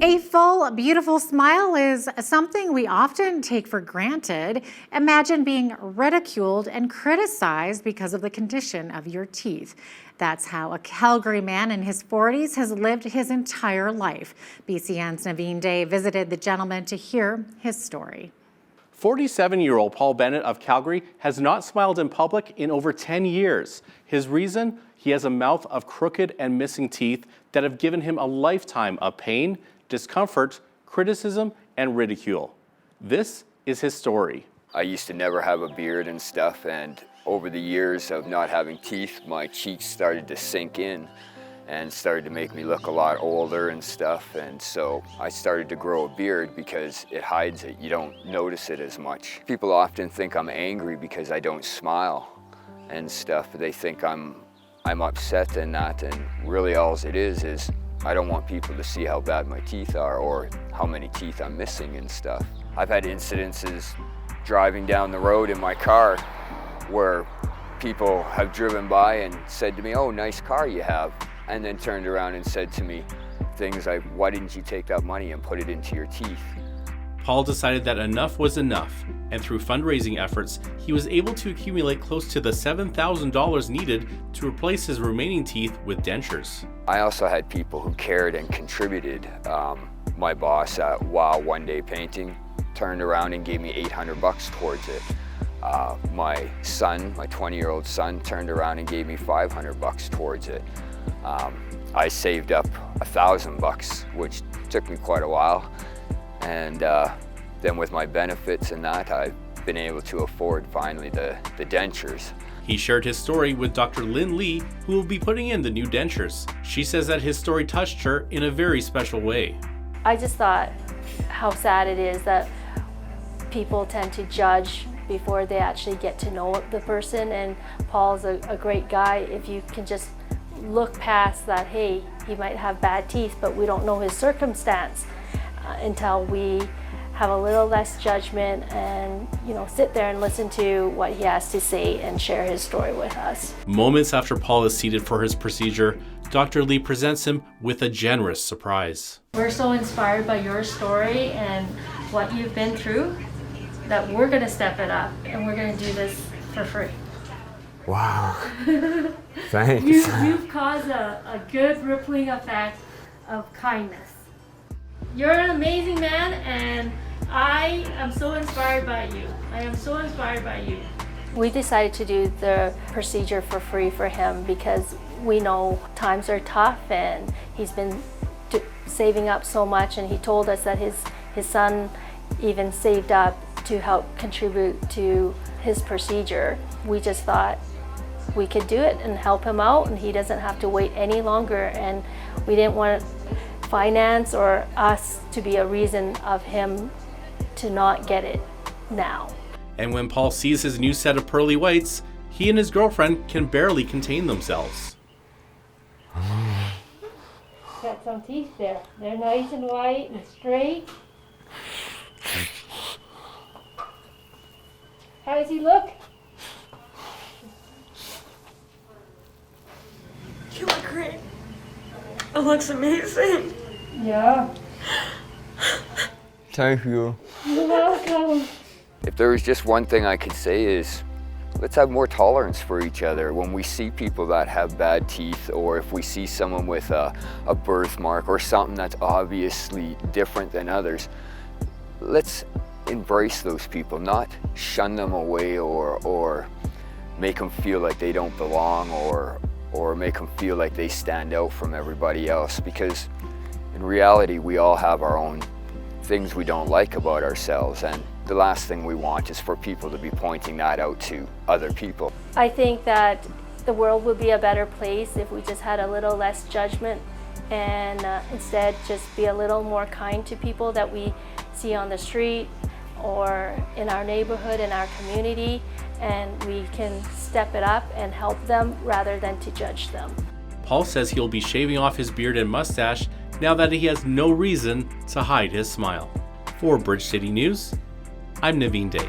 A full, beautiful smile is something we often take for granted. Imagine being ridiculed and criticized because of the condition of your teeth. That's how a Calgary man in his 40s has lived his entire life. BCN's Naveen Day visited the gentleman to hear his story. 47-year-old Paul Bennett of Calgary has not smiled in public in over 10 years. His reason? He has a mouth of crooked and missing teeth that have given him a lifetime of pain, discomfort, criticism, and ridicule. This is his story. I used to never have a beard and stuff, and over the years of not having teeth, my cheeks started to sink in and started to make me look a lot older and stuff. And so I started to grow a beard because it hides it. You don't notice it as much. People often think I'm angry because I don't smile and stuff. They think I'm upset and that, and really all it is I don't want people to see how bad my teeth are or how many teeth I'm missing and stuff. I've had incidences driving down the road in my car where people have driven by and said to me, "Oh, nice car you have," and then turned around and said to me things like, "Why didn't you take that money and put it into your teeth?" Paul decided that enough was enough, and through fundraising efforts, he was able to accumulate close to the $7,000 needed to replace his remaining teeth with dentures. I also had people who cared and contributed. My boss at Wow One Day Painting turned around and gave me $800 towards it. My son, my 20-year-old son, turned around and gave me $500 towards it. I saved up $1,000, which took me quite a while. And then with my benefits and that, I've been able to afford finally the dentures. He shared his story with Dr. Lynn Lee, who will be putting in the new dentures. She says that his story touched her in a very special way. I just thought how sad it is that people tend to judge before they actually get to know the person, and Paul's a great guy. If you can just look past that, hey, he might have bad teeth, but we don't know his circumstance until we have a little less judgment and, sit there and listen to what he has to say and share his story with us. Moments after Paul is seated for his procedure, Dr. Lee presents him with a generous surprise. We're so inspired by your story and what you've been through that we're going to step it up and we're going to do this for free. Wow. Thanks. You've caused a good rippling effect of kindness. You're an amazing man, and I am so inspired by you. I am so inspired by you. We decided to do the procedure for free for him because we know times are tough, and he's been saving up so much, and he told us that his son even saved up to help contribute to his procedure. We just thought we could do it and help him out, and he doesn't have to wait any longer, and we didn't want finance or us to be a reason of him to not get it now. And when Paul sees his new set of pearly whites, he and his girlfriend can barely contain themselves. Got some teeth there. They're nice and white and straight. How does he look? You look great. It looks amazing. Yeah. Thank you. You're welcome. If there was just one thing I could say is, let's have more tolerance for each other. When we see people that have bad teeth, or if we see someone with a birthmark or something that's obviously different than others, let's embrace those people, not shun them away or make them feel like they don't belong or make them feel like they stand out from everybody else, because in reality we all have our own things we don't like about ourselves, and the last thing we want is for people to be pointing that out to other people. I think that the world would be a better place if we just had a little less judgment and instead just be a little more kind to people that we see on the street or in our neighborhood, in our community, and we can step it up and help them rather than to judge them. Paul says he'll be shaving off his beard and mustache now that he has no reason to hide his smile. For Bridge City News, I'm Naveen Day.